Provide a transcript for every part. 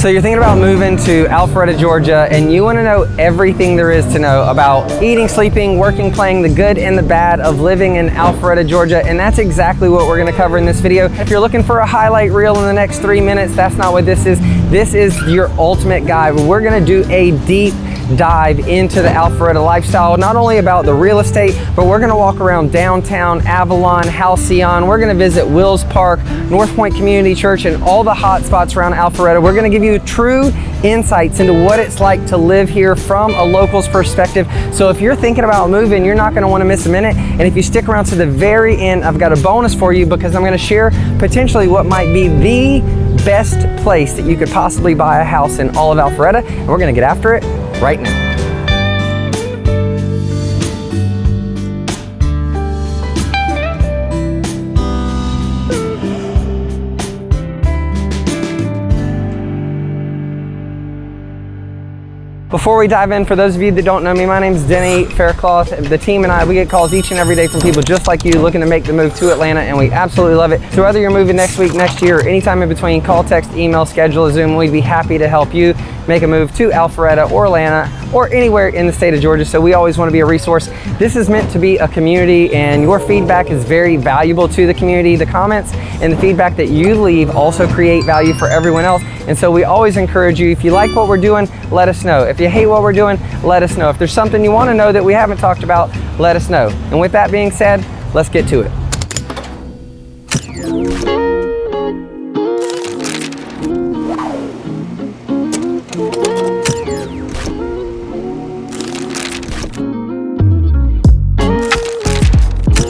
So you're thinking about moving to Alpharetta, Georgia, and you want to know everything there is to know about eating, sleeping, working, playing, the good and the bad of living in Alpharetta, Georgia, and that's exactly what we're going to cover in this video. If you're looking for a highlight reel in the next 3 minutes, that's not what this is. This is your ultimate guide. We're going to do a deep dive into the Alpharetta lifestyle, not only about the real estate, but we're going to walk around downtown, Avalon, Halcyon. We're going to visit Wills Park, North Point Community Church, and all the hot spots around Alpharetta. We're going to give you true insights into what it's like to live here from a local's perspective. So if you're thinking about moving, you're not going to want to miss a minute. And if you stick around to the very end, I've got a bonus for you, because I'm going to share potentially what might be the best place that you could possibly buy a house in all of Alpharetta, and we're going to get after it right now. Before we dive in, for those of you that don't know me, my name is Denny Faircloth. The team and I, we get calls each and every day from people just like you looking to make the move to Atlanta, and we absolutely love it. So whether you're moving next week, next year, or anytime in between, call, text, email, schedule a Zoom. We'd be happy to help you make a move to Alpharetta or Atlanta or anywhere in the state of Georgia. So we always want to be a resource. This is meant to be a community, and your feedback is very valuable to the community. The comments and the feedback that you leave also create value for everyone else. And so we always encourage you, if you like what we're doing, let us know. If you hate what we're doing, let us know. If there's something you want to know that we haven't talked about, let us know. And with that being said, let's get to it.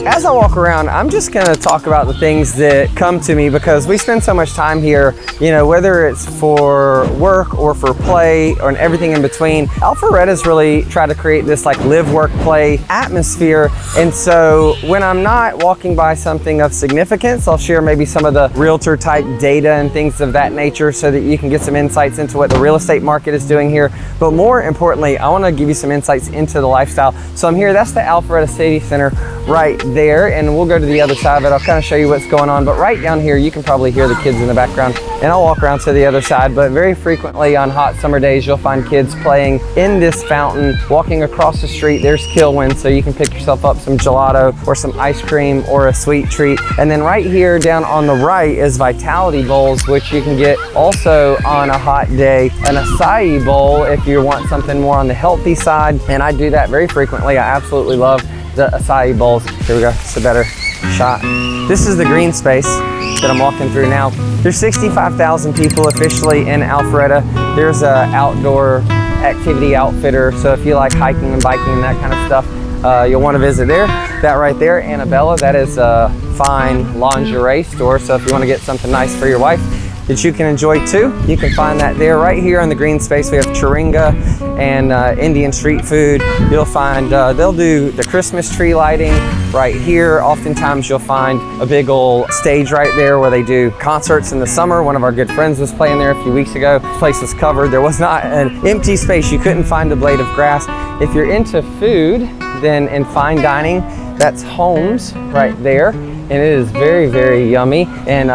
As I walk around, I'm just going to talk about the things that come to me, because we spend so much time here, you know, whether it's for work or for play or everything in between. Alpharetta's really tried to create this like live, work, play atmosphere. And so when I'm not walking by something of significance, I'll share maybe some of the realtor type data and things of that nature so that you can get some insights into what the real estate market is doing here. But more importantly, I want to give you some insights into the lifestyle. So I'm here, that's the Alpharetta City Center right there, and we'll go to the other side of it. I'll kind of show you what's going on, but right down here you can probably hear the kids in the background, and I'll walk around to the other side. But very frequently on hot summer days, you'll find kids playing in this fountain. Walking across the street, there's Kilwin, so you can pick yourself up some gelato or some ice cream or a sweet treat. And then right here down on the right is Vitality Bowls, which you can get also on a hot day. An acai bowl if you want something more on the healthy side, and I do that very frequently. I absolutely love the acai bowls. Here we go, it's a better shot. This is the green space that I'm walking through now. There's 65,000 people officially in Alpharetta. There's a outdoor activity outfitter, so if you like hiking and biking and that kind of stuff, you'll want to visit there. That right there, Annabella, that is a fine lingerie store, so if you want to get something nice for your wife that you can enjoy too, you can find that there. Right here in the green space, we have Chiringa and Indian street food. You'll find they'll do the Christmas tree lighting right here. Oftentimes you'll find a big old stage right there where they do concerts in the summer. One of our good friends was playing there a few weeks ago. The place was covered. There was not an empty space. You couldn't find a blade of grass. If you're into food, then in fine dining, that's Holmes right there. And it is very, very yummy. And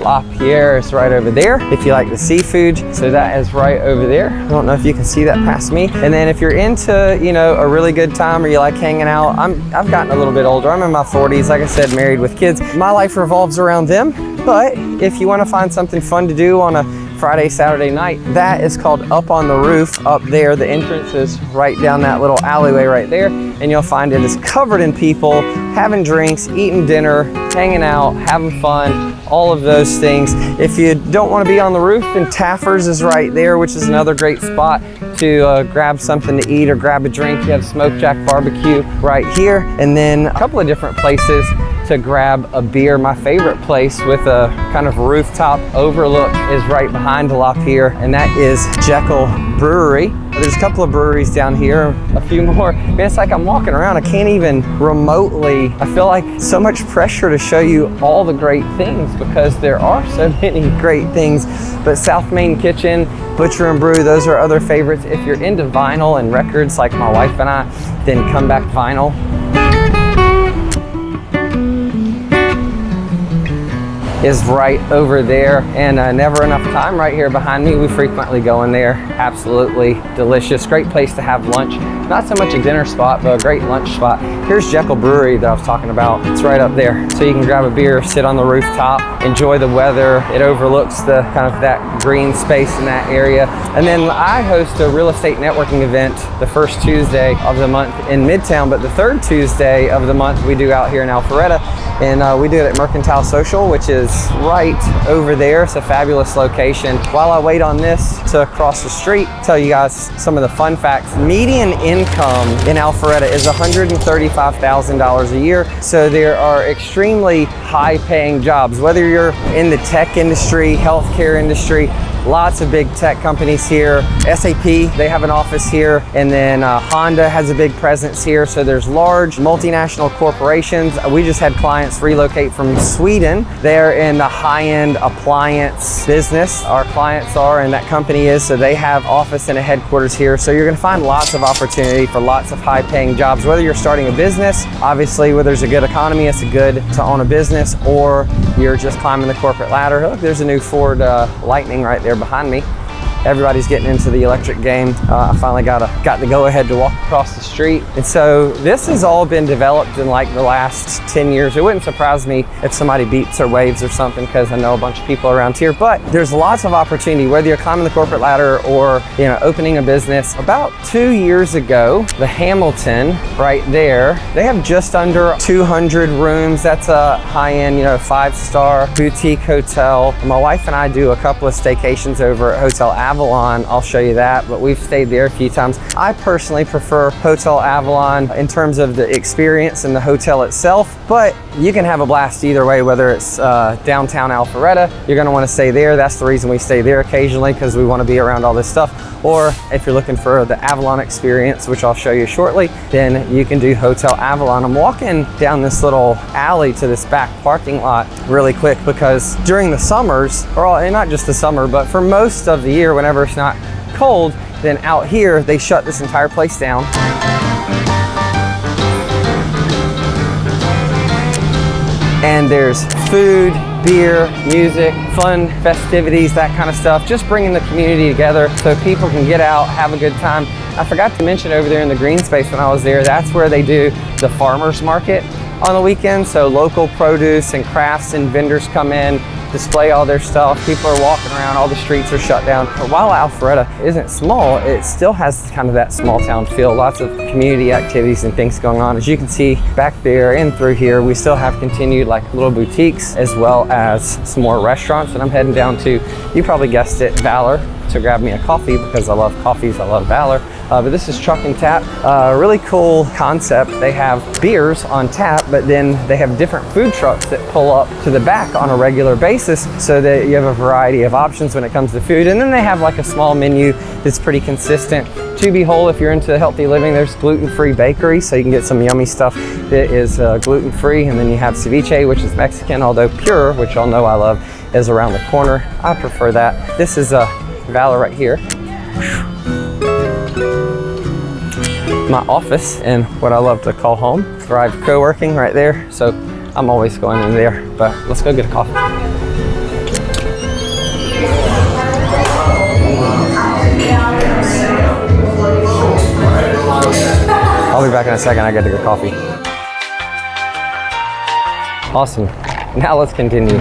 La Pierre is right over there if you like the seafood. So that is right over there. I don't know if you can see that past me. And then if you're into, you know, a really good time, or you like hanging out, I've gotten a little bit older. I'm in my 40s, like I said, married with kids. My life revolves around them. But if you want to find something fun to do on a Friday, Saturday night, that is called Up on the Roof up there. The entrance is right down that little alleyway right there, and you'll find it is covered in people having drinks, eating dinner, hanging out, having fun, all of those things. If you don't want to be on the roof, then Taffer's is right there, which is another great spot to grab something to eat or grab a drink. You have Smoke Jack Barbecue right here, and then a couple of different places to grab a beer. My favorite place with a kind of rooftop overlook is right behind La Pierre, and that is Jekyll Brewery. There's a couple of breweries down here, a few more. Man, it's like I'm walking around, I can't even remotely, I feel like so much pressure to show you all the great things, because there are so many great things. But South Main Kitchen, Butcher and Brew, those are other favorites. If you're into vinyl and records like my wife and I, then Come Back Vinyl. is right over there, and Never Enough Time right here behind me. We frequently go in there. Absolutely delicious. Great place to have lunch. Not so much a dinner spot, but a great lunch spot. Here's Jekyll Brewery that I was talking about. It's right up there. So you can grab a beer, sit on the rooftop, enjoy the weather. It overlooks the kind of that green space in that area. And then I host a real estate networking event the first Tuesday of the month in Midtown, but the third Tuesday of the month we do out here in Alpharetta. And we do it at Mercantile Social, which is right over there. It's a fabulous location. While I wait on this to cross the street, tell you guys some of the fun facts. Median income in Alpharetta is $135,000 a year. So there are extremely high paying jobs, whether you're in the tech industry, healthcare industry. Lots of big tech companies here. SAP, they have an office here. And then Honda has a big presence here. So there's large multinational corporations. We just had clients relocate from Sweden. They're in the high-end appliance business. Our clients are, and that company is, so they have office and a headquarters here. So you're gonna find lots of opportunity for lots of high-paying jobs, whether you're starting a business, obviously where there's a good economy, it's good to own a business, or you're just climbing the corporate ladder. Look, there's a new Ford Lightning right there behind me. Everybody's getting into the electric game. I finally got the go-ahead to walk across the street. And so this has all been developed in like the last 10 years. It wouldn't surprise me if somebody beeps or waves or something, because I know a bunch of people around here. But there's lots of opportunity, whether you're climbing the corporate ladder or opening a business. About 2 years ago, the Hamilton right there, they have just under 200 rooms. That's a high-end, 5-star boutique hotel. My wife and I do a couple of staycations over at Hotel Avalon. I'll show you that, but we've stayed there a few times. I personally prefer Hotel Avalon in terms of the experience and the hotel itself, but you can have a blast either way, whether it's downtown Alpharetta, you're gonna wanna stay there. That's the reason we stay there occasionally, because we wanna be around all this stuff. Or if you're looking for the Avalon experience, which I'll show you shortly, then you can do Hotel Avalon. I'm walking down this little alley to this back parking lot really quick, because during the summers, or not just the summer, but for most of the year, whenever it's not cold, then out here, they shut this entire place down. And there's food, beer, music, fun, festivities, that kind of stuff. Just bringing the community together so people can get out, have a good time. I forgot to mention over there in the green space when I was there, that's where they do the farmers market on the weekend. So local produce and crafts and vendors come in, display all their stuff. People are walking around, all the streets are shut down. But while Alpharetta isn't small, it still has kind of that small town feel. Lots of community activities and things going on. As you can see back there and through here, we still have continued like little boutiques as well as some more restaurants. And I'm heading down to, you probably guessed it, Valor, to grab me a coffee, because I love coffees, I love Valor. But this is Truck and Tap, really cool concept. They have beers on tap, but then they have different food trucks that pull up to the back on a regular basis, so that you have a variety of options when it comes to food. And then they have like a small menu that's pretty consistent. To be whole, if you're into healthy living, there's gluten-free bakery, so you can get some yummy stuff that is gluten-free. And then you have ceviche, which is Mexican, although pure, which y'all know I love, is around the corner. I prefer that. This is Valor right here. My office and what I love to call home. Thrive Co-working right there, so I'm always going in there. But let's go get a coffee. I'll be back in a second. I got to get coffee. Awesome. Now let's continue.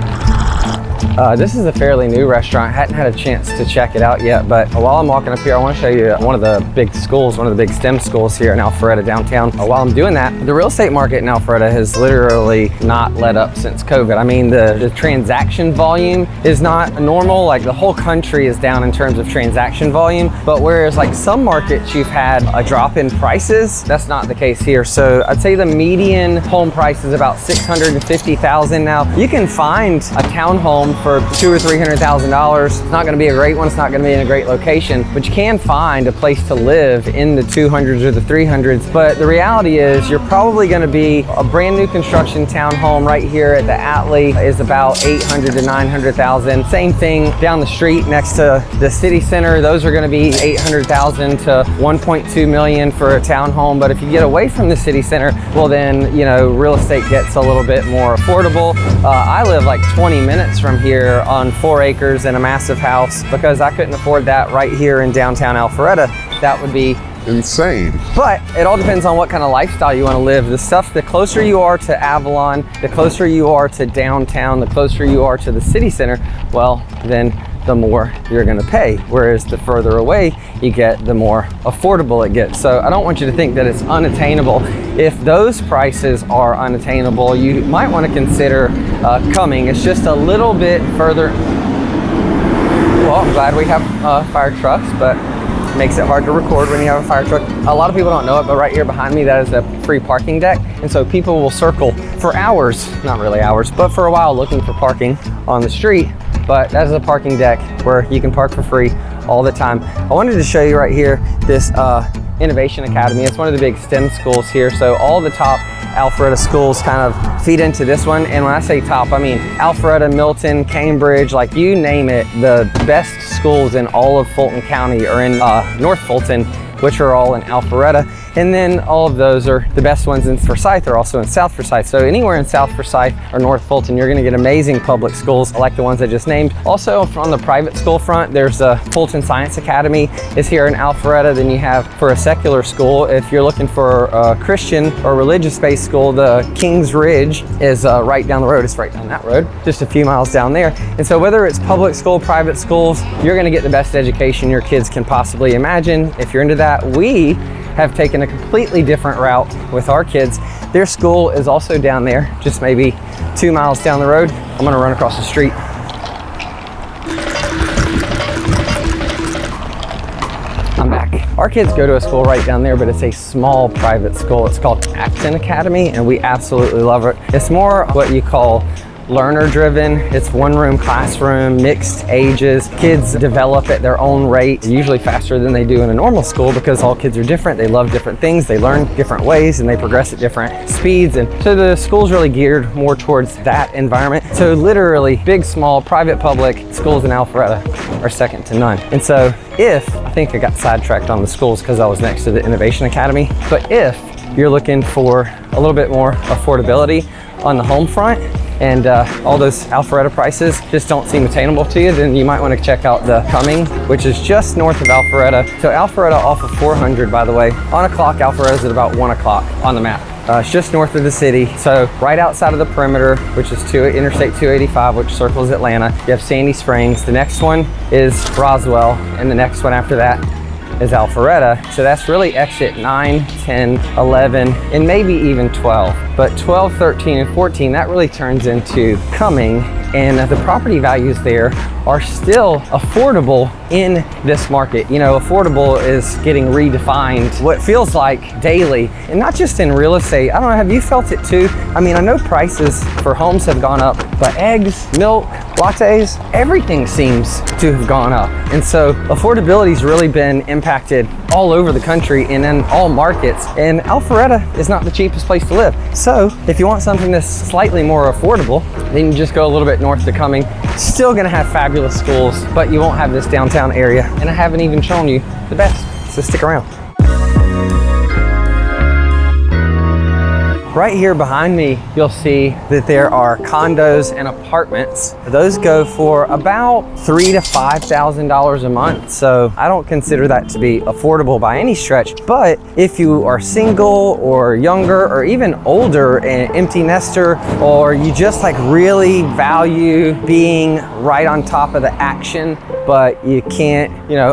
This is a fairly new restaurant. I hadn't had a chance to check it out yet, but while I'm walking up here, I want to show you one of the big schools, one of the big STEM schools here in Alpharetta downtown. While I'm doing that, the real estate market in Alpharetta has literally not let up since COVID. I mean, the transaction volume is not normal. Like the whole country is down in terms of transaction volume, but whereas like some markets you've had a drop in prices, that's not the case here. So I'd say the median home price is about $650,000 now. You can find a townhome home for $200,000 or $300,000. It's not going to be a great one. It's not going to be in a great location, but you can find a place to live in the 200s or the 300s. But the reality is you're probably going to be a brand new construction townhome right here at the Atlee is about 800 to 900,000. Same thing down the street next to the city center. Those are going to be 800,000 to 1.2 million for a townhome. But if you get away from the city center, well then, you know, real estate gets a little bit more affordable. I live like 20 minutes from here on 4 acres in a massive house because I couldn't afford that right here in downtown Alpharetta. That would be insane. But it all depends on what kind of lifestyle you want to live. The closer you are to Avalon, the closer you are to downtown, the closer you are to the city center, well, then the more you're going to pay. Whereas the further away you get, the more affordable it gets. So I don't want you to think that it's unattainable. If those prices are unattainable, you might want to consider Cumming. It's just a little bit further. Well, I'm glad we have fire trucks, but makes it hard to record when you have a fire truck. A lot of people don't know it, but right here behind me, that is a free parking deck. And so people will circle for hours, not really hours, but for a while looking for parking on the street. But that is a parking deck where you can park for free all the time. I wanted to show you right here this Innovation Academy. It's one of the big STEM schools here. So all the top Alpharetta schools kind of feed into this one. And when I say top, I mean Alpharetta, Milton, Cambridge, like you name it. The best schools in all of Fulton County are in North Fulton, which are all in Alpharetta. And then all of those are the best ones in Forsyth are also in South Forsyth. So anywhere in South Forsyth or North Fulton, you're gonna get amazing public schools like the ones I just named. Also on the private school front, there's the Fulton Science Academy is here in Alpharetta. Then you have for a secular school, if you're looking for a Christian or religious-based school, the Kings Ridge is right down the road. It's right down that road, just a few miles down there. And so whether it's public school, private schools, you're gonna get the best education your kids can possibly imagine. If you're into that, we have taken a completely different route with our kids. Their school is also down there, just maybe 2 miles down the road. I'm gonna run across the street. I'm back. Our kids go to a school right down there, but it's a small private school. It's called Acton Academy, and we absolutely love it. It's more what you call learner driven. It's one room classroom, mixed ages. Kids develop at their own rate, usually faster than they do in a normal school because all kids are different. They love different things. They learn different ways and they progress at different speeds. And so the school's really geared more towards that environment. So literally big, small, private, public schools in Alpharetta are second to none. And so I think I got sidetracked on the schools because I was next to the Innovation Academy. But if you're looking for a little bit more affordability on the home front, and all those Alpharetta prices just don't seem attainable to you, then you might want to check out the Cumming, which is just north of Alpharetta. So Alpharetta off of 400, by the way. On a clock, Alpharetta is at about 1 o'clock on the map. It's just north of the city. So right outside of the perimeter, which is Interstate 285, which circles Atlanta, you have Sandy Springs. The next one is Roswell, and the next one after that is Alpharetta. So that's really exit 9, 10, 11, and maybe even 12. But 12, 13, and 14, that really turns into Cumming. And the property values there are still affordable in this market. You know, affordable is getting redefined what feels like daily, and not just in real estate. I don't know, have you felt it too? I mean, I know prices for homes have gone up, but eggs, milk, lattes, everything seems to have gone up. And so affordability's really been impacted all over the country and in all markets. And Alpharetta is not the cheapest place to live. So if you want something that's slightly more affordable, then you just go a little bit north to Cumming. Still gonna have fabulous schools, but you won't have this downtown area. And I haven't even shown you the best, so stick around. Right here behind me, you'll see that there are condos and apartments. Those go for about $3,000 to $5,000 a month. So I don't consider that to be affordable by any stretch. But if you are single or younger or even older, an empty nester, or you just like really value being right on top of the action, but you can't,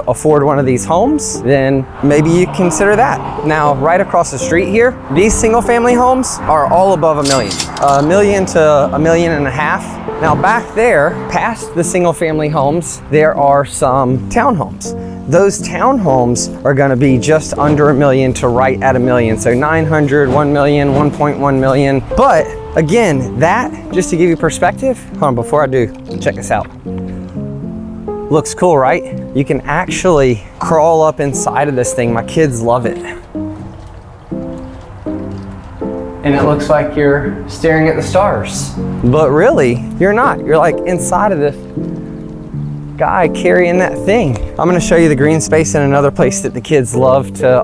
afford one of these homes, then maybe you consider that. Now, right across the street here, these single family homes are all above $1 million to $1.5 million. Now back there, past the single family homes, there are some townhomes. those townhomes are going to be just under $1 million to right at $1 million. So 900, 1 million, 1.1 million. But again, that, just to give you perspective, hold on, before I do, check this out. Looks cool, right? You can actually crawl up inside of this thing. My kids love it. And it looks like you're staring at the stars. But really, you're not. You're like inside of this guy carrying that thing. I'm gonna show you the green space in another place that the kids love to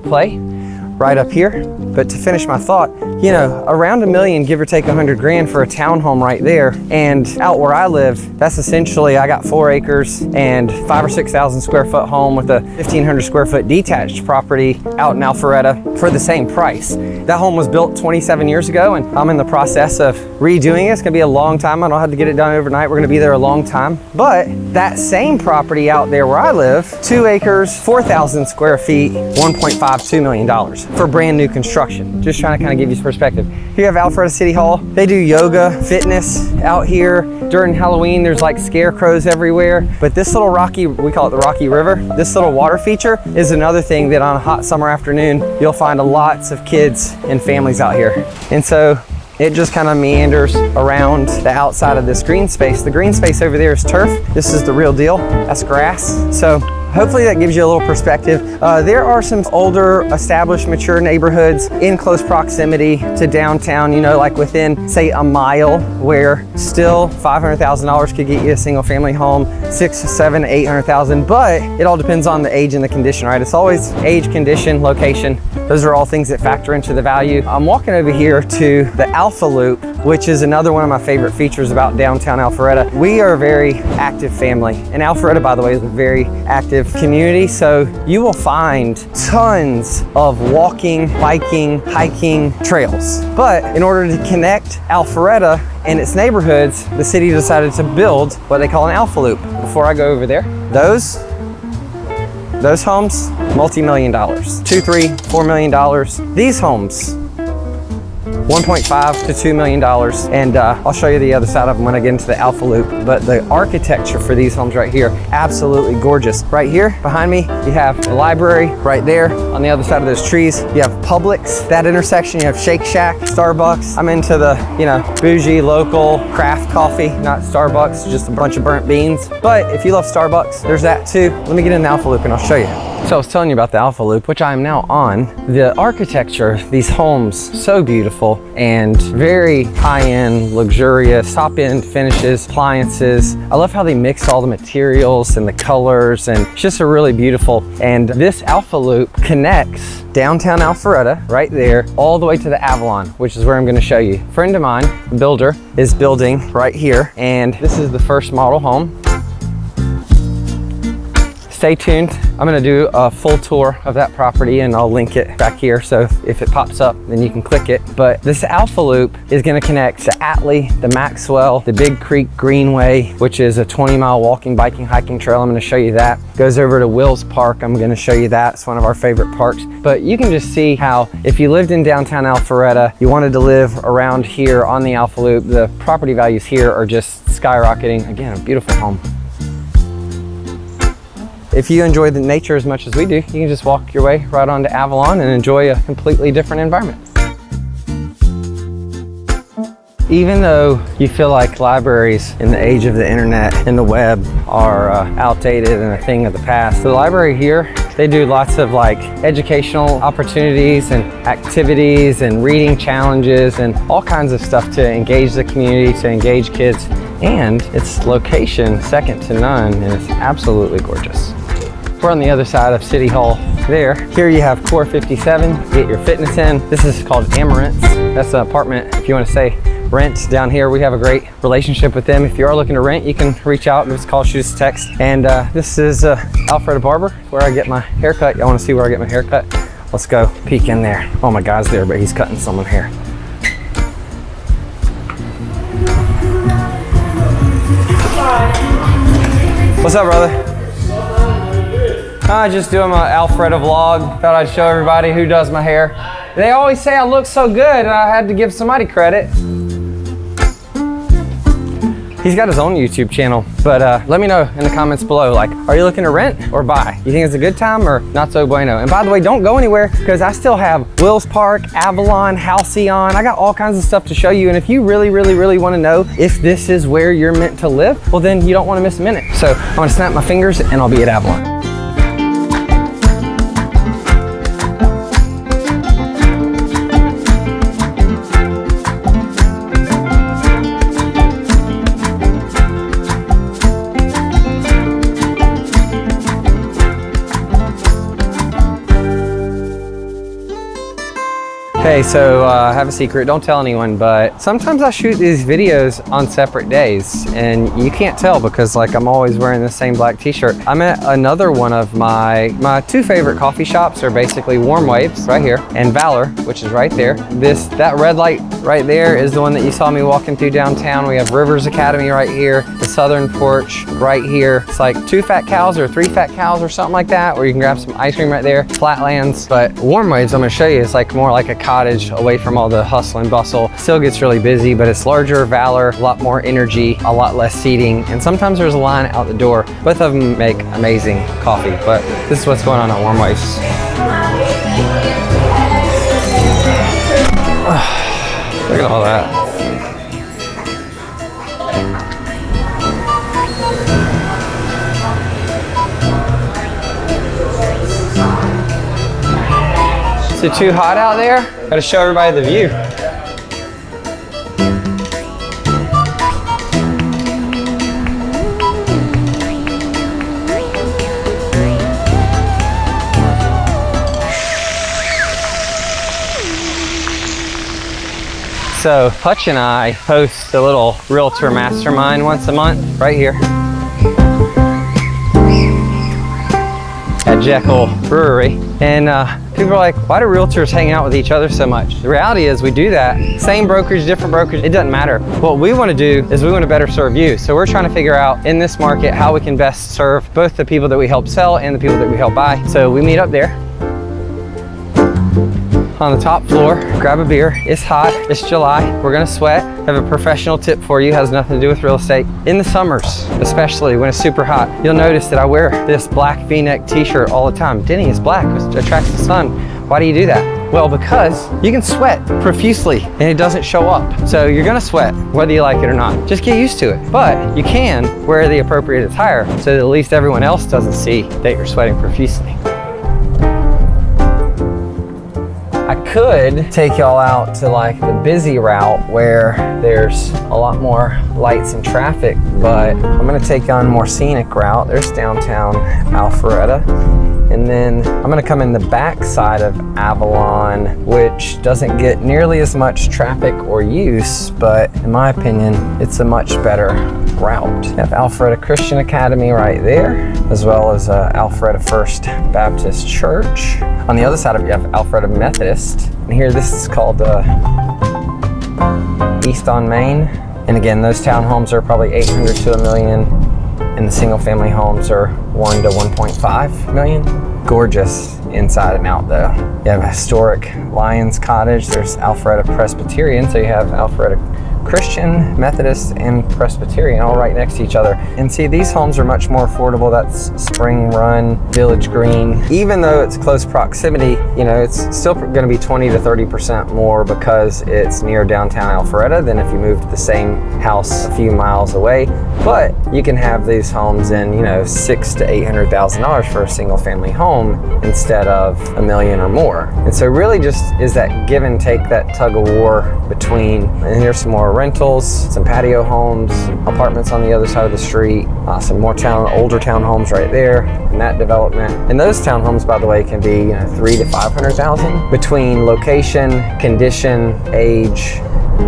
play, right up here. But to finish my thought, you know, around $1 million, give or take 100 grand for a townhome right there. And out where I live, that's essentially, I got 4 acres and 5,000 or 6,000 square foot home with a 1,500 square foot detached property out in Alpharetta for the same price. That home was built 27 years ago, and I'm in the process of redoing it. It's gonna be a long time. I don't have to get it done overnight. We're gonna be there a long time. But that same property out there where I live, 2 acres, 4,000 square feet, $1.52 million for brand new construction. Just trying to kind of give you some perspective. Here you have Alpharetta City Hall. They do yoga, fitness out here. During Halloween, there's like scarecrows everywhere. But this little rocky, we call it the Rocky River, this little water feature is another thing that on a hot summer afternoon, you'll find lots of kids and families out here. And so it just kind of meanders around the outside of this green space. The green space over there is turf. This is the real deal. That's grass. So hopefully that gives you a little perspective. There are some older, established, mature neighborhoods in close proximity to downtown, you know, like within, say, a mile, where still $500,000 could get you a single family home, 6, 7, 800,000, but it all depends on the age and the condition, right? It's always age, condition, location. Those are all things that factor into the value. I'm walking over here to the Alpha Loop, which is another one of my favorite features about downtown Alpharetta. We are a very active family, and Alpharetta, by the way, is a very active community, so you will find tons of walking, biking, hiking trails. But in order to connect Alpharetta and its neighborhoods, the city decided to build what they call an Alpha Loop. Before I go over there, those homes, multi-million dollars, $2, $3, $4 million. These homes, $1.5 to $2 million. And I'll show you the other side of them when I get into the Alpha Loop. But the architecture for these homes right here, absolutely gorgeous. Right here behind me, you have the library. Right there on the other side of those trees, you have Publix. That intersection, you have Shake Shack, Starbucks. I'm into the, you know, bougie, local craft coffee, not Starbucks, just a bunch of burnt beans. But if you love Starbucks, there's that too. Let me get in the Alpha Loop and I'll show you. So I was telling you about the Alpha Loop, which I am now on. The architecture, these homes, so beautiful and very high-end, luxurious, top-end finishes, appliances. I love how they mix all the materials and the colors, and it's just a really beautiful. And this Alpha Loop connects downtown Alpharetta right there all the way to the Avalon, which is where I'm going to show you. A friend of mine, the builder, is building right here, and this is the first model home. Stay tuned. I'm gonna do a full tour of that property and I'll link it back here, so if it pops up, then you can click it. But this Alpha Loop is gonna connect to Atlee, the Maxwell, the Big Creek Greenway, which is a 20-mile walking, biking, hiking trail. I'm gonna show you that. Goes over to Wills Park. I'm gonna show you that. It's one of our favorite parks. But you can just see how if you lived in downtown Alpharetta, you wanted to live around here on the Alpha Loop, the property values here are just skyrocketing. Again, a beautiful home. If you enjoy the nature as much as we do, you can just walk your way right onto Avalon and enjoy a completely different environment. Even though you feel like libraries in the age of the internet and the web are outdated and a thing of the past, the library here, they do lots of like educational opportunities and activities and reading challenges and all kinds of stuff to engage the community, to engage kids. And its location, second to none, and it's absolutely gorgeous. We're on the other side of City Hall there. Here you have Core 57, get your fitness in. This is called Amarant's. That's an apartment, if you want to say rent down here. We have a great relationship with them. If you are looking to rent, you can reach out, give us a call, shoot us a text. And this is Alpharetta Barber, where I get my haircut. Y'all want to see where I get my haircut? Let's go peek in there. Oh, my guy's there, but he's cutting someone hair. What's up, brother? Just doing my Alpharetta vlog. Thought I'd show everybody who does my hair. They always say I look so good, and I had to give somebody credit. He's got his own YouTube channel, but let me know in the comments below, like, are you looking to rent or buy? You think it's a good time or not so bueno? And by the way, don't go anywhere because I still have Wills Park, Avalon, Halcyon. I got all kinds of stuff to show you. And if you really want to know if this is where you're meant to live, well, then you don't want to miss a minute. So I'm gonna snap my fingers and I'll be at Avalon. Okay, so I have a secret, don't tell anyone, but sometimes I shoot these videos on separate days and you can't tell because like I'm always wearing the same black t-shirt. I'm at another one of my two favorite coffee shops are basically Warm Waves right here and Valor, which is right there. That red light right there is the one that you saw me walking through downtown. We have Rivers Academy right here, the Southern Porch right here. It's like 2 fat cows or 3 fat cows or something like that, or you can grab some ice cream right there, Flatlands. But Warm Waves, I'm gonna show you, it's like more like a cottage away from all the hustle and bustle. Still gets really busy, but it's larger, Valor, a lot more energy, a lot less seating, and sometimes there's a line out the door. Both of them make amazing coffee, but this is what's going on at Warm Waves. Look at all that. Is it too hot out there? Gotta show everybody the view. So Hutch and I host a little realtor mastermind once a month right here at Jekyll Brewery. And people are like, why do realtors hang out with each other so much? The reality is we do that. Same brokerage, different brokerage, it doesn't matter. What we want to do is we want to better serve you. So we're trying to figure out in this market how we can best serve both the people that we help sell and the people that we help buy. So we meet up there on the top floor, grab a beer. It's hot, it's July, we're gonna sweat. I have a professional tip for you, has nothing to do with real estate. In the summers, especially when it's super hot, you'll notice that I wear this black V-neck t-shirt all the time. Denny is black, which attracts the sun. Why do you do that? Well, because you can sweat profusely and it doesn't show up. So you're gonna sweat, whether you like it or not. Just get used to it. But you can wear the appropriate attire so that at least everyone else doesn't see that you're sweating profusely. I could take y'all out to like the busy route where there's a lot more lights and traffic, but I'm gonna take on more scenic route. There's downtown Alpharetta. And then I'm gonna come in the back side of Avalon, which doesn't get nearly as much traffic or use, but in my opinion, it's a much better route. You have Alpharetta Christian Academy right there, as well as Alpharetta First Baptist Church. On the other side of it, you have Alpharetta Methodist. And here, this is called East on Main. And again, those townhomes are probably 800 to $1 million, and the single family homes are 1 to 1.5 million. Gorgeous inside and out though. You have a historic Lions Cottage. There's Alpharetta Presbyterian, so you have Alpharetta Christian, Methodist, and Presbyterian all right next to each other. And see, these homes are much more affordable. That's Spring Run, Village Green. Even though it's close proximity, you know, it's still gonna be 20 to 30% more because it's near downtown Alpharetta than if you moved to the same house a few miles away. But you can have these homes in, you know, $600,000 to $800,000 for a single family home instead of $1 million or more. And so really just is that give and take, that tug of war between, and here's some more rentals, some patio homes, some apartments on the other side of the street, some more older townhomes right there in that development. And those townhomes, by the way, can be, you know, $300,000 to $500,000 between location, condition, age.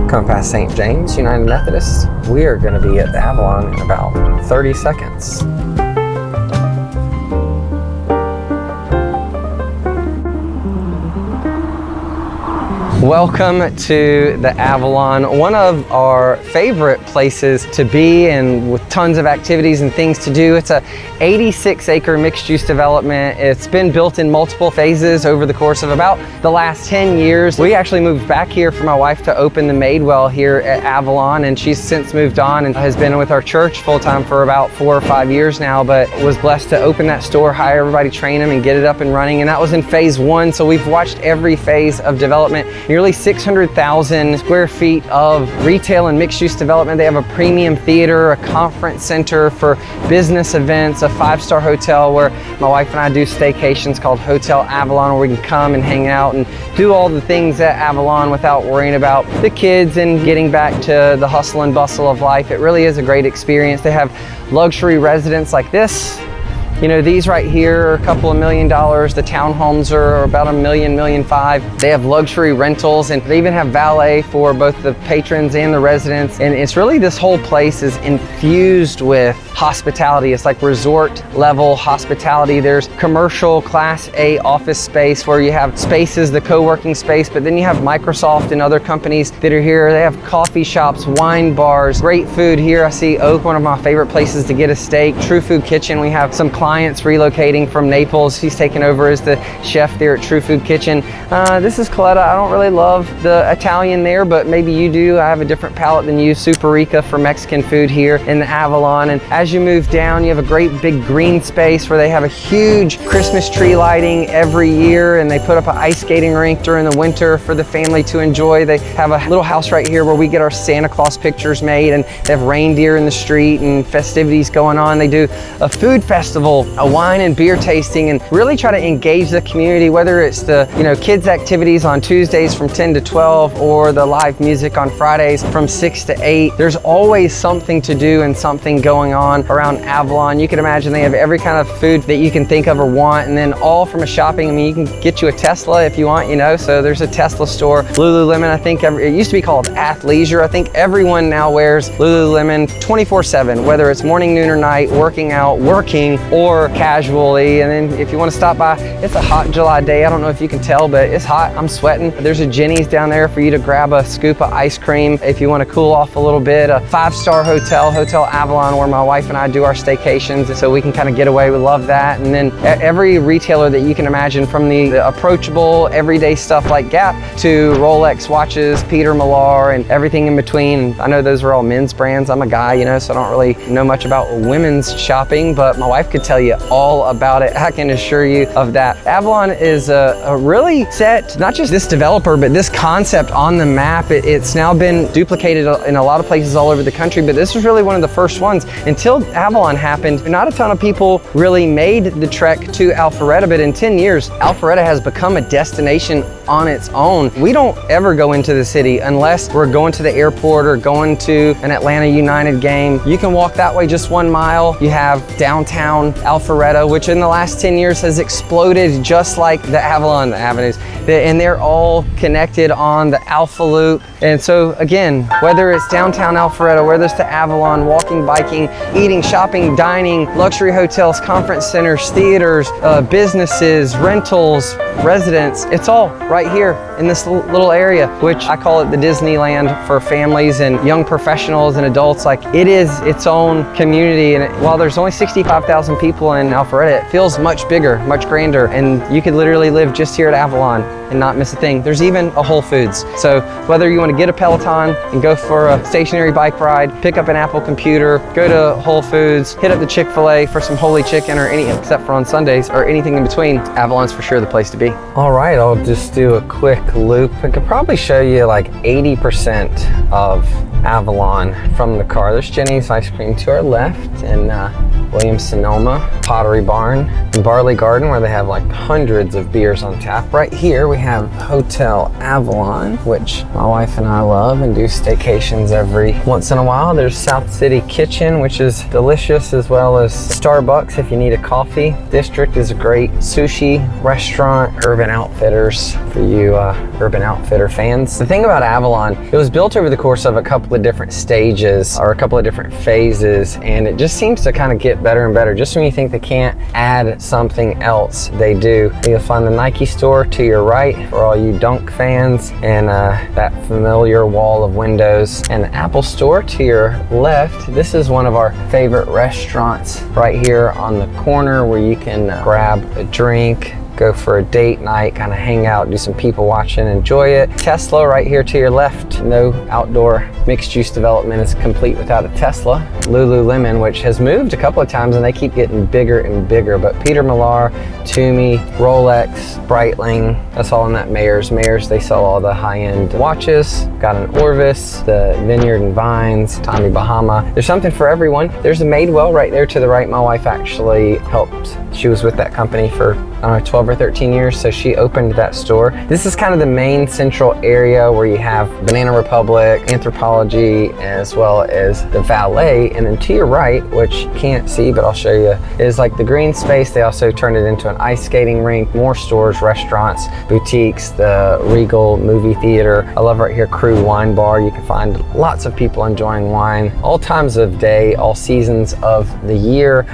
Coming past St. James United Methodist. We are going to be at the Avalon in about 30 seconds. Welcome to the Avalon, one of our favorite places to be and with tons of activities and things to do. It's a 86-acre mixed-use development. It's been built in multiple phases over the course of about the last 10 years. We actually moved back here for my wife to open the Madewell here at Avalon, and she's since moved on and has been with our church full-time for about 4 or 5 years now, but was blessed to open that store, hire everybody, train them, and get it up and running. And that was in phase 1, so we've watched every phase of development. Nearly 600,000 square feet of retail and mixed-use development. They have a premium theater, a conference center for business events, a 5-star hotel where my wife and I do staycations called Hotel Avalon, where we can come and hang out and do all the things at Avalon without worrying about the kids and getting back to the hustle and bustle of life. It really is a great experience. They have luxury residents like this. You know, these right here are a couple of $1 million. The townhomes are about $1 million, $1.5 million. They have luxury rentals, and they even have valet for both the patrons and the residents. And it's really, this whole place is infused with hospitality. It's like resort level hospitality. There's commercial class A office space where you have spaces, the co-working space, but then you have Microsoft and other companies that are here. They have coffee shops, wine bars, great food here. I see Oak, one of my favorite places to get a steak. True Food Kitchen. We have some clients relocating from Naples. He's taken over as the chef there at True Food Kitchen. This is Coletta. I don't really love the Italian there, but maybe you do. I have a different palate than you. Superica for Mexican food here in the Avalon. And as you move down, you have a great big green space where they have a huge Christmas tree lighting every year, and they put up an ice skating rink during the winter for the family to enjoy. They have a little house right here where we get our Santa Claus pictures made, and they have reindeer in the street and festivities going on. They do a food festival, a wine and beer tasting, and really try to engage the community, whether it's the kids activities on Tuesdays from 10 to 12 or the live music on Fridays from 6 to 8. There's always something to do and something going on around Avalon. You can imagine they have every kind of food that you can think of or want, and then all from a shopping. I mean, you can get you a Tesla if you want, so there's a Tesla store. Lululemon, I think it used to be called athleisure. I think everyone now wears Lululemon 24/7, whether it's morning, noon, or night, working out, working, or casually. And then if you want to stop by, it's a hot July day. I don't know if you can tell, but it's hot. I'm sweating. There's a Jenny's down there for you to grab a scoop of ice cream if you want to cool off a little bit. A 5-star hotel, Hotel Avalon, where my wife and I do our staycations, so we can kind of get away. We love that. And then every retailer that you can imagine, from the approachable everyday stuff like Gap to Rolex watches, Peter Millar, and everything in between. I know those are all men's brands. I'm a guy, so I don't really know much about women's shopping, but my wife could tell you all about it. I can assure you of that. Avalon is a really set, not just this developer, but this concept on the map. It's now been duplicated in a lot of places all over the country, but this was really one of the first ones. Until Avalon happened, not a ton of people really made the trek to Alpharetta, but in 10 years, Alpharetta has become a destination on its own. We don't ever go into the city unless we're going to the airport or going to an Atlanta United game. You can walk that way just 1 mile. You have downtown Alpharetta, which in the last 10 years has exploded just like the Avalon avenues. And they're all connected on the Alpha Loop. And so again, whether it's downtown Alpharetta, whether it's the Avalon, walking, biking, eating, shopping, dining, luxury hotels, conference centers, theaters, businesses, rentals, residents, it's all right here in this little area, which I call it the Disneyland for families and young professionals and adults. Like, it is its own community. And while there's only 65,000 people in Alpharetta, it feels much bigger, much grander. And you could literally live just here at Avalon and not miss a thing. There's even a Whole Foods. So whether you want to get a Peloton and go for a stationary bike ride, pick up an Apple computer, go to Whole Foods, hit up the Chick-fil-A for some holy chicken, or any, except for on Sundays, or anything in between, Avalon's for sure the place to be. All right, I'll just do a quick loop. I could probably show you like 80% of Avalon from the car. There's Jenny's Ice Cream to our left, and Williams-Sonoma, Pottery Barn, and Barley Garden, where they have like hundreds of beers on tap. Right here we have Hotel Avalon, which my wife and I love and do staycations every once in a while. There's South City Kitchen, which is delicious, as well as Starbucks if you need a coffee. District is a great sushi restaurant. Urban Outfitters for you Urban Outfitter fans. The thing about Avalon, it was built over the course of a couple of different stages, or a couple of different phases, and it just seems to kind of get better and better. Just when you think they can't add something else, they do. You'll find the Nike store to your right. white for all you Dunk fans, and that familiar wall of windows, and the Apple store to your left. This is one of our favorite restaurants right here on the corner where you can grab a drink, go for a date night, kind of hang out, do some people watching, enjoy it. Tesla right here to your left. No outdoor mixed use development is complete without a Tesla. Lululemon, which has moved a couple of times and they keep getting bigger and bigger, but Peter Millar, Toomey, Rolex, Breitling, that's all in that Mayors. Mayors, they sell all the high-end watches. Got an Orvis, the Vineyard and Vines, Tommy Bahama. There's something for everyone. There's a Madewell right there to the right. My wife actually helped. She was with that company for 12 or 13 years, so she opened that store. This is kind of the main central area where you have Banana Republic, Anthropology, as well as the Valet. And then to your right, which you can't see, but I'll show you, is like the green space. They also turned it into an ice skating rink, more stores, restaurants, boutiques, the Regal movie theater. I love right here, Crew Wine Bar. You can find lots of people enjoying wine, all times of day, all seasons of the year.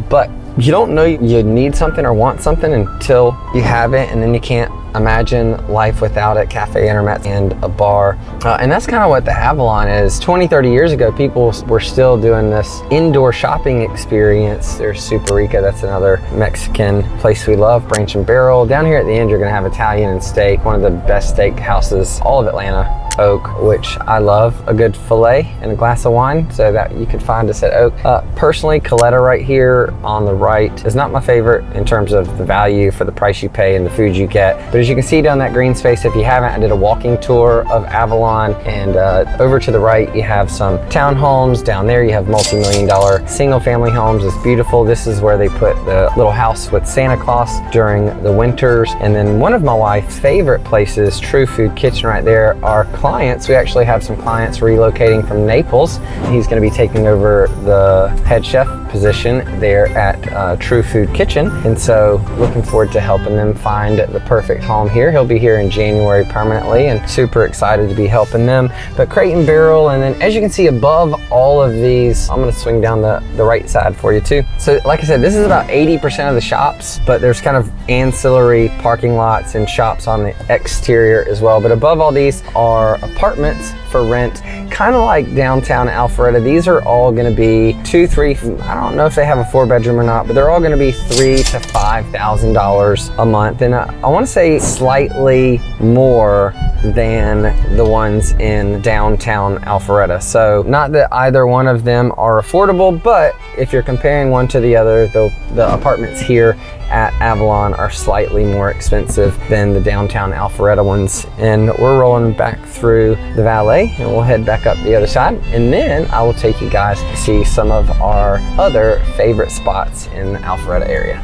But you don't know you need something or want something until you have it, and then you can't imagine life without it. Cafe Internet and a bar. And that's kind of what the Avalon is. 20, 30 years ago, people were still doing this indoor shopping experience. There's Superica, that's another Mexican place we love, Branch and Barrel. Down here at the end, you're gonna have Italian and steak, one of the best steak houses, all of Atlanta. Oak, which I love, a good filet and a glass of wine, so that you could find us at Oak. Personally, Coletta right here on the right is not my favorite in terms of the value for the price you pay and the food you get. But as you can see down that green space, if you haven't, I did a walking tour of Avalon, and over to the right, you have some townhomes. Down there, you have multi-million-dollar single-family homes. It's beautiful. This is where they put the little house with Santa Claus during the winters. And then one of my wife's favorite places, True Food Kitchen right there, are clients. We actually have some clients relocating from Naples. He's going to be taking over the head chef position there at True Food Kitchen, and so looking forward to helping them find the perfect home here. He'll be here in January permanently, and super excited to be helping them. But Crate and Barrel, and then as you can see above all of these, I'm going to swing down the right side for you too. So like I said, this is about 80% of the shops, but there's kind of ancillary parking lots and shops on the exterior as well. But above all these are apartments for rent, kind of like downtown Alpharetta. These are all going to be I don't know if they have a 4-bedroom or not, but they're all going to be $3,000 to $5,000 a month. And I want to say slightly more than the ones in downtown Alpharetta. So not that either one of them are affordable, but if you're comparing one to the other, the apartments here at Avalon are slightly more expensive than the downtown Alpharetta ones. And we're rolling back through the Valet, and we'll head back up the other side, and then I will take you guys to see some of our other favorite spots in the Alpharetta area.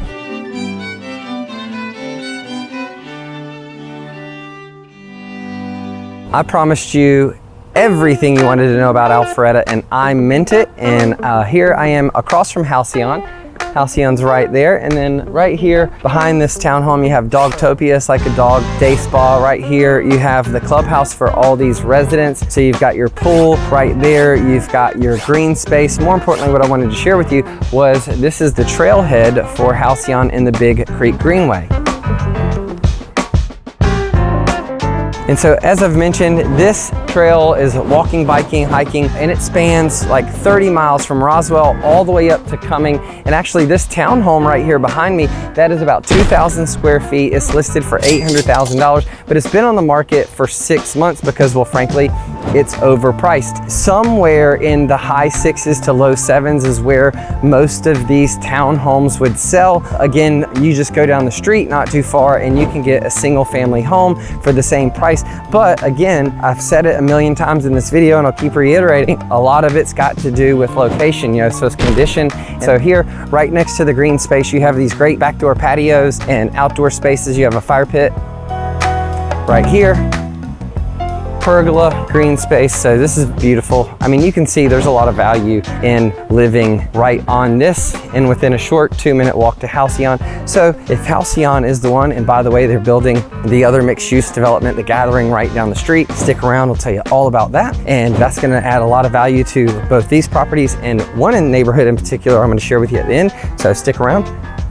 I promised you everything you wanted to know about Alpharetta, and I meant it. And here I am across from Halcyon. Halcyon's right there, and then right here behind this townhome you have Dogtopia. It's like a dog day spa. Right here you have the clubhouse for all these residents. So you've got your pool right there, you've got your green space. More importantly, what I wanted to share with you was this is the trailhead for Halcyon and the Big Creek Greenway. And so as I've mentioned, this trail is walking, biking, hiking, and it spans like 30 miles from Roswell all the way up to Cumming. And actually this townhome right here behind me, that is about 2,000 square feet. It's listed for $800,000, but it's been on the market for 6 months because, well, frankly, it's overpriced. Somewhere in the high 6s to low 7s is where most of these townhomes would sell. Again, you just go down the street not too far and you can get a single family home for the same price. But again, I've said it a million times in this video and I'll keep reiterating, a lot of it's got to do with location, you know, so it's condition. So here, right next to the green space, you have these great backdoor patios and outdoor spaces. You have a fire pit right here, pergola, green space. So this is beautiful. I mean, you can see there's a lot of value in living right on this and within a short 2-minute walk to Halcyon. So if Halcyon is the one, and by the way, they're building the other mixed use development, the Gathering, right down the street, stick around, we'll tell you all about that. And that's gonna add a lot of value to both these properties and one in the neighborhood in particular I'm gonna share with you at the end. So stick around,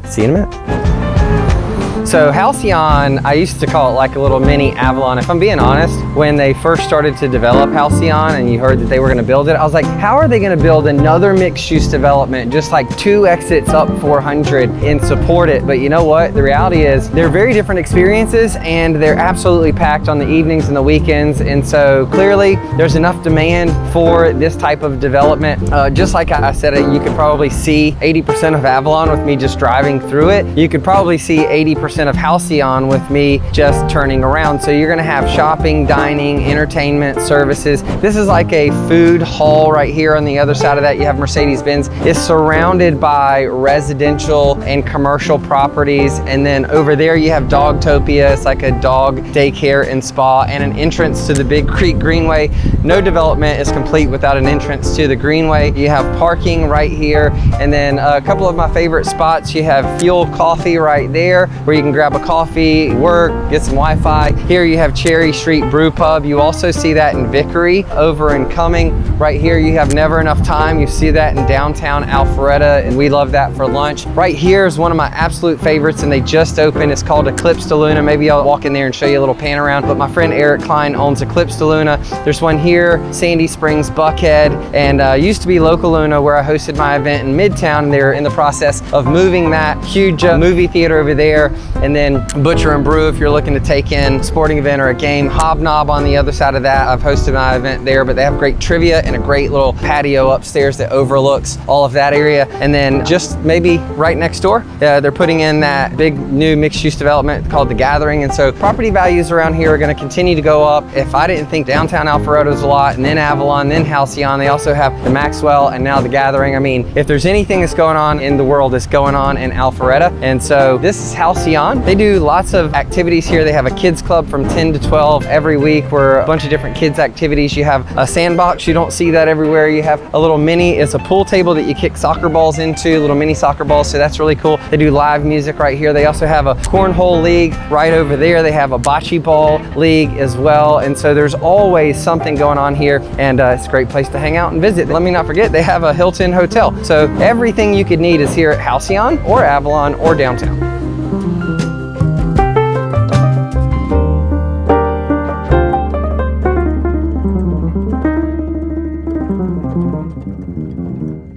see you in a minute. So Halcyon, I used to call it like a little mini Avalon. If I'm being honest, when they first started to develop Halcyon and you heard that they were gonna build it, I was like, how are they gonna build another mixed use development, just like 2 exits up 400 and support it? But you know what? The reality is they're very different experiences and they're absolutely packed on the evenings and the weekends. And so clearly there's enough demand for this type of development. Just like I said, you could probably see 80% of Avalon with me just driving through it. You could probably see 80% of Halcyon with me just turning around. So you're gonna have shopping, dining, entertainment, services. This is like a food hall right here. On the other side of that, you have Mercedes-Benz. It's surrounded by residential and commercial properties. And then over there you have Dogtopia. It's like a dog daycare and spa, and an entrance to the Big Creek Greenway. No development is complete without an entrance to the Greenway. You have parking right here. And then a couple of my favorite spots, you have Fuel Coffee right there, where you can grab a coffee, work, get some Wi-Fi. Here you have Cherry Street Brew Pub. You also see that in Vickery over in Cumming. Right here you have Never Enough Time. You see that in downtown Alpharetta, and we love that for lunch. Right here is one of my absolute favorites, and they just opened. It's called Eclipse de Luna. Maybe I'll walk in there and show you a little pan around, but my friend Eric Klein owns Eclipse de Luna. There's one here, Sandy Springs, Buckhead, and used to be Local Luna, where I hosted my event in Midtown, and they're in the process of moving that huge movie theater over there. And then Butcher and Brew, if you're looking to take in a sporting event or a game. Hobnob on the other side of that. I've hosted my event there, but they have great trivia and a great little patio upstairs that overlooks all of that area. And then just maybe right next door, they're putting in that big new mixed use development called The Gathering. And so property values around here are gonna continue to go up. If I didn't think downtown Alpharetta was a lot, and then Avalon, then Halcyon, they also have the Maxwell and now The Gathering. I mean, if there's anything that's going on in the world, it's going on in Alpharetta. And so this is Halcyon. They do lots of activities here. They have a kids club from 10 to 12 every week, where a bunch of different kids activities. You have a sandbox. You don't see that everywhere. You have a little mini, it's a pool table that you kick soccer balls into, little mini soccer balls. So that's really cool. They do live music right here. They also have a cornhole league right over there. They have a bocce ball league as well. And so there's always something going on here, and it's a great place to hang out and visit. Let me not forget, they have a Hilton hotel. So everything you could need is here at Halcyon or Avalon or downtown.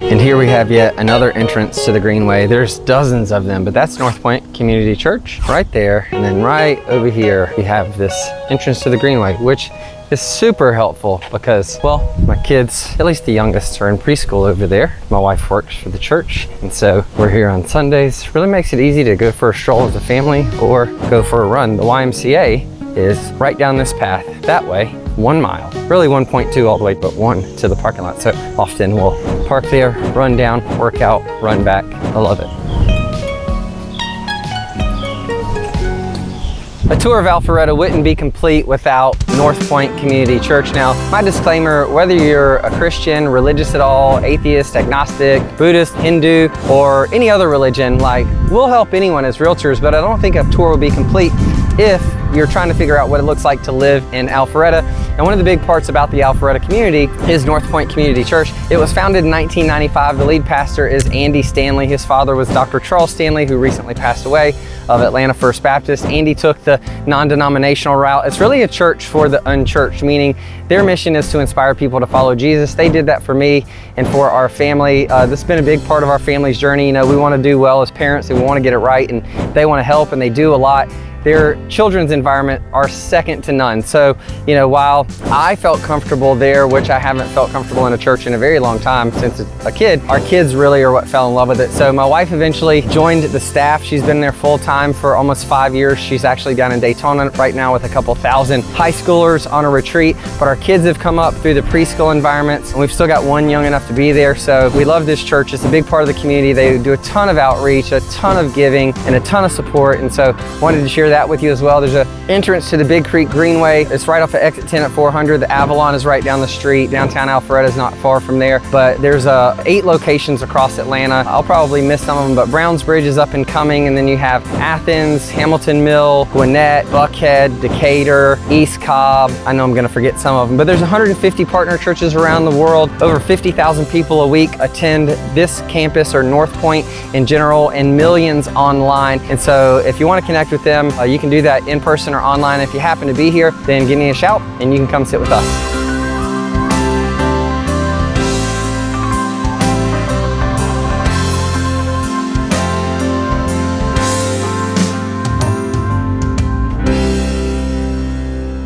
And here we have yet another entrance to the Greenway. There's dozens of them, but that's North Point Community Church right there. And then right over here, you have this entrance to the Greenway, which is super helpful because, well, my kids, at least the youngest, are in preschool over there. My wife works for the church, and so we're here on Sundays. Really makes it easy to go for a stroll as a family or go for a run. The YMCA is right down this path that way, 1 mile, really 1.2 all the way, but 1 to the parking lot. So often we'll park there, run down, work out, run back. I love it. A tour of Alpharetta wouldn't be complete without North Point Community Church. Now, my disclaimer, whether you're a Christian, religious at all, atheist, agnostic, Buddhist, Hindu, or any other religion, like, we'll help anyone as realtors, but I don't think a tour would be complete if you're trying to figure out what it looks like to live in Alpharetta. And one of the big parts about the Alpharetta community is North Point Community Church. It was founded in 1995. The lead pastor is Andy Stanley. His father was Dr. Charles Stanley, who recently passed away, of Atlanta First Baptist. Andy took the non-denominational route. It's really a church for the unchurched, meaning their mission is to inspire people to follow Jesus. They did that for me and for our family. This has been a big part of our family's journey. You know, we want to do well as parents and we want to get it right, and they want to help, and they do a lot. Their children's environment are second to none. So, you know, while I felt comfortable there, which I haven't felt comfortable in a church in a very long time since a kid, our kids really are what fell in love with it. So my wife eventually joined the staff. She's been there full time for almost 5 years. She's actually down in Daytona right now with a couple thousand high schoolers on a retreat, but our kids have come up through the preschool environments, and we've still got one young enough to be there. So we love this church. It's a big part of the community. They do a ton of outreach, a ton of giving, and a ton of support. And so wanted to share that with you as well. There's an entrance to the Big Creek Greenway. It's right off of exit 10 at 400. The Avalon is right down the street. Downtown Alpharetta is not far from there, but there's 8 locations across Atlanta. I'll probably miss some of them, but Browns Bridge is up and Cumming, and then you have Athens, Hamilton Mill, Gwinnett, Buckhead, Decatur, East Cobb. I know I'm gonna forget some of them, but there's 150 partner churches around the world. Over 50,000 people a week attend this campus or North Point in general, and millions online. And so if you want to connect with them, you can do that in person or online. If you happen to be here, then give me a shout and you can come sit with us.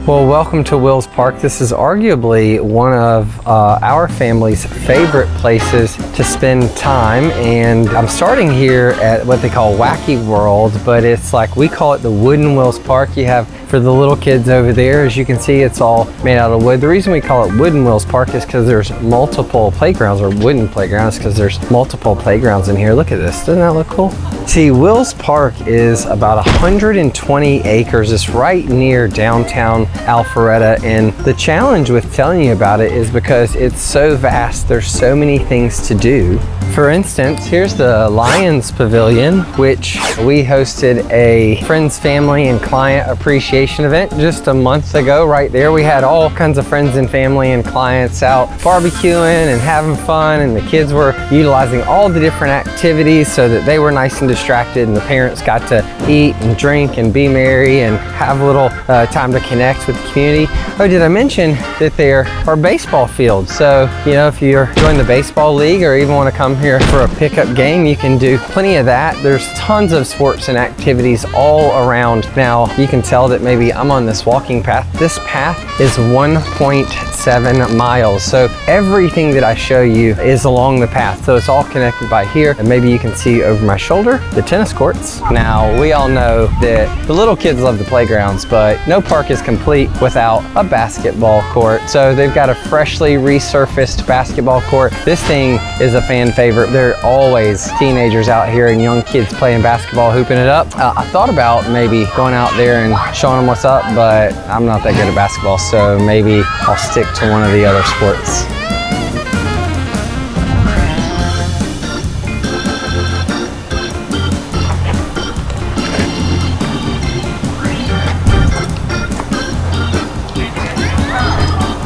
Well, welcome to Will's Park. This is arguably one of our family's favorite places to spend time, and I'm starting here at what they call Wacky World, but it's like, we call it the Wooden Will's Park. You have, for the little kids over there, as you can see, it's all made out of wood. The reason we call it Wooden Will's Park is because there's multiple playgrounds, or wooden playgrounds, because there's multiple playgrounds in here. Look at this, doesn't that look cool? See, Will's Park is about 120 acres. It's right near downtown Alpharetta, and the challenge with telling you about it is because it's so vast. There's so many things to do. For instance, here's the Lions Pavilion, which we hosted a friends, family, and client appreciation event just a month ago. Right there, we had all kinds of friends and family and clients out barbecuing and having fun, and the kids were utilizing all the different activities so that they were nice and distracted, and the parents got to eat and drink and be merry and have a little time to connect with the community. Oh, did I mention that there are baseball fields? So, you know, if you're joining the baseball league or even want to come here for a pickup game, you can do plenty of that. There's tons of sports and activities all around. Now, you can tell that maybe I'm on this walking path. This path is 1.7 miles. So everything that I show you is along the path. So it's all connected by here. And maybe you can see over my shoulder the tennis courts. Now, we all know that the little kids love the playgrounds, but no park is complete without a basketball court. So they've got a freshly resurfaced basketball court. This thing is a fan favorite. There are always teenagers out here and young kids playing basketball, hooping it up. I thought about maybe going out there and showing them what's up, but I'm not that good at basketball, so maybe I'll stick to one of the other sports.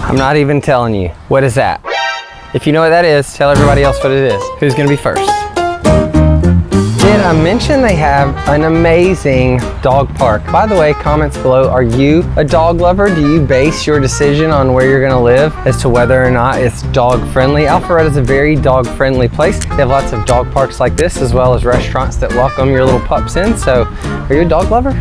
I'm not even telling you. What is that? If you know what that is, tell everybody else what it is. Who's gonna be first? Did I mention they have an amazing dog park? By the way, comments below, are you a dog lover? Do you base your decision on where you're gonna live as to whether or not it's dog friendly? Alpharetta is a very dog friendly place. They have lots of dog parks like this, as well as restaurants that welcome your little pups in. So, are you a dog lover?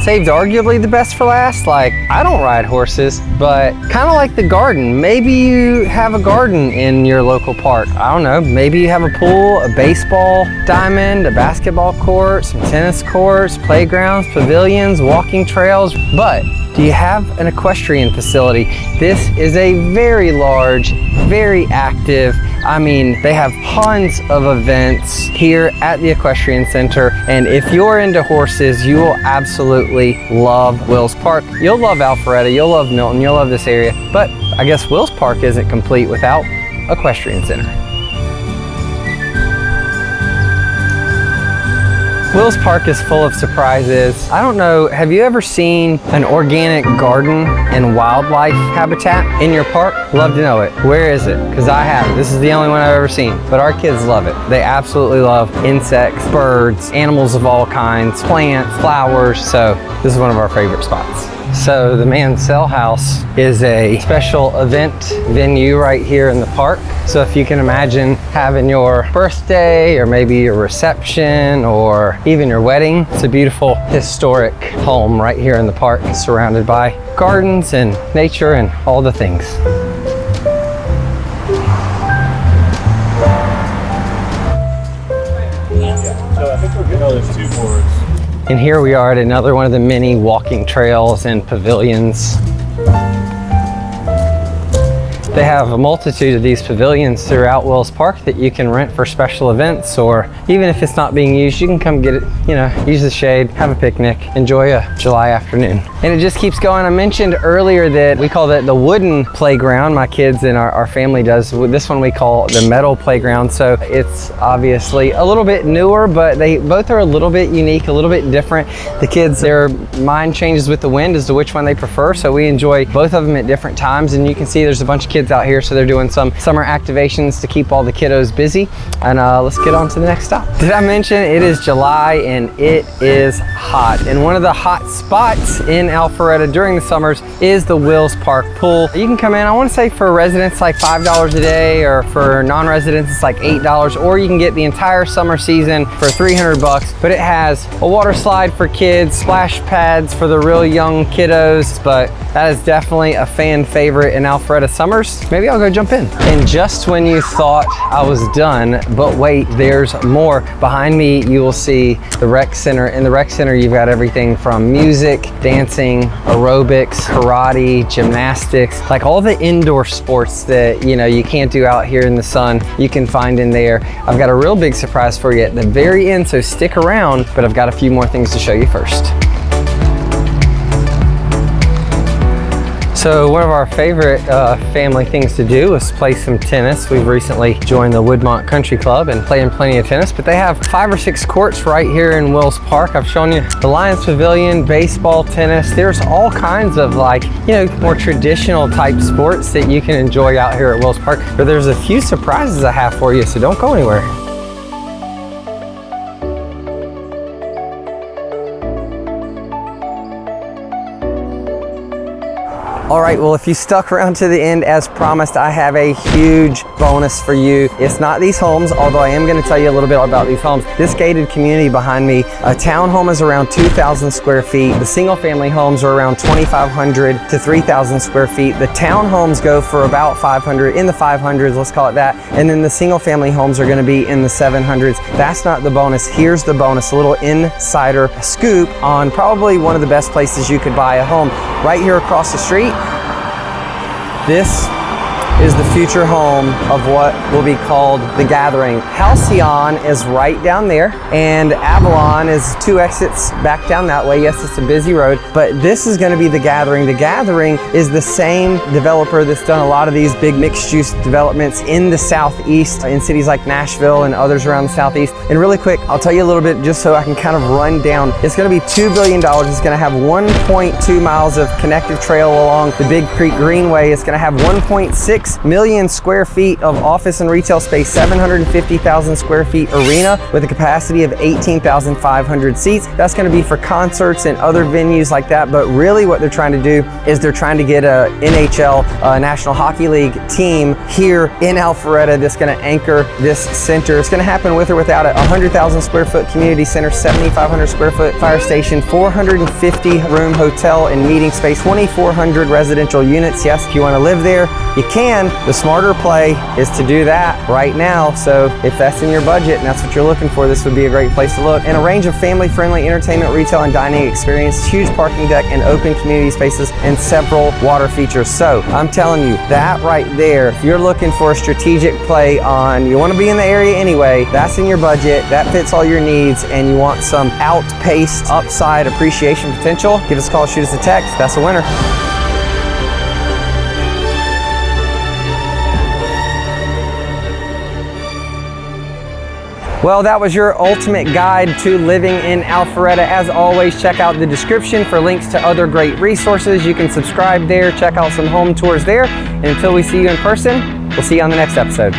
Saved arguably the best for last. Like, I don't ride horses, but kind of like the garden. Maybe you have a garden in your local park. I don't know, maybe you have a pool, a baseball diamond, a basketball court, some tennis courts, playgrounds, pavilions, walking trails, but do you have an equestrian facility? This is a very large, very active, I mean, they have tons of events here at the Equestrian Center, and if you're into horses, you will absolutely love Will's Park. You'll love Alpharetta, you'll love Milton, you'll love this area, but I guess Will's Park isn't complete without Equestrian Center. Will's Park is full of surprises. I don't know, have you ever seen an organic garden and wildlife habitat in your park? Love to know it. Where is it? Because I haven't. This is the only one I've ever seen, but our kids love it. They absolutely love insects, birds, animals of all kinds, plants, flowers. So this is one of our favorite spots. So the Mansell House is a special event venue right here in the park. So if you can imagine having your birthday or maybe your reception or even your wedding, it's a beautiful historic home right here in the park, surrounded by gardens and nature and all the things. So I think we're good. Oh, there's 2 boards. And here we are at another one of the many walking trails and pavilions. They have a multitude of these pavilions throughout Wills Park that you can rent for special events, or even if it's not being used, you can come get it, you know, use the shade, have a picnic, enjoy a July afternoon. And it just keeps going. I mentioned earlier that we call that the wooden playground. My kids and our family does. This one we call the metal playground. So it's obviously a little bit newer, but they both are a little bit unique, a little bit different. The kids, their mind changes with the wind as to which one they prefer. So we enjoy both of them at different times. And you can see there's a bunch of kids out here. So they're doing some summer activations to keep all the kiddos busy. And let's get on to the next stop. Did I mention it is July and it is hot? And one of the hot spots in Alpharetta during the summers is the Wills Park pool. You can come in, I want to say for residents like $5 a day, or for non-residents it's like $8, or you can get the entire summer season for $300. But it has a water slide for kids, splash pads for the real young kiddos, but that is definitely a fan favorite in Alpharetta summers. Maybe I'll go jump in. And just when you thought I was done, but wait, there's more. Behind me, you will see the rec center. In the rec center, you've got everything from music, dancing, aerobics, karate, gymnastics, like all the indoor sports that, you know, you can't do out here in the sun, you can find in there. I've got a real big surprise for you at the very end, so stick around, but I've got a few more things to show you first. So one of our favorite family things to do is play some tennis. We've recently joined the Woodmont Country Club and playing plenty of tennis, but they have 5 or 6 courts right here in Wills Park. I've shown you the Lions Pavilion, baseball, tennis. There's all kinds of, like, you know, more traditional type sports that you can enjoy out here at Wills Park. But there's a few surprises I have for you, so don't go anywhere. All right, well, if you stuck around to the end, as promised, I have a huge bonus for you. It's not these homes, although I am gonna tell you a little bit about these homes. This gated community behind me, a townhome is around 2,000 square feet. The single family homes are around 2,500 to 3,000 square feet. The townhomes go for about 500, in the 500s, let's call it that. And then the single family homes are gonna be in the 700s. That's not the bonus. Here's the bonus, a little insider scoop on probably one of the best places you could buy a home. Right here across the street, this is the future home of what will be called The Gathering. Halcyon is right down there, and Avalon is 2 exits back down that way. Yes, it's a busy road, but this is gonna be The Gathering. The Gathering is the same developer that's done a lot of these big mixed-use developments in the Southeast, in cities like Nashville and others around the Southeast. And really quick, I'll tell you a little bit just so I can kind of run down. It's gonna be $2 billion. It's gonna have 1.2 miles of connective trail along the Big Creek Greenway. It's gonna have 1.6 million square feet of office and retail space, 750,000 square feet arena with a capacity of 18,500 seats. That's going to be for concerts and other venues like that. But really what they're trying to do is they're trying to get a NHL, National Hockey League team here in Alpharetta that's going to anchor this center. It's going to happen with or without it. 100,000 square foot community center, 7,500 square foot fire station, 450 room hotel and meeting space, 2,400 residential units. Yes, if you want to live there, you can. The smarter play is to do that right now. So if that's in your budget and that's what you're looking for, this would be a great place to look. And a range of family-friendly entertainment, retail, and dining experience, huge parking deck and open community spaces, and several water features. So I'm telling you, that right there, if you're looking for a strategic play on, you want to be in the area anyway, that's in your budget, that fits all your needs, and you want some outpaced upside appreciation potential, give us a call, shoot us a text. That's a winner. Well, that was your ultimate guide to living in Alpharetta. As always, check out the description for links to other great resources. You can subscribe there, check out some home tours there. And until we see you in person, we'll see you on the next episode.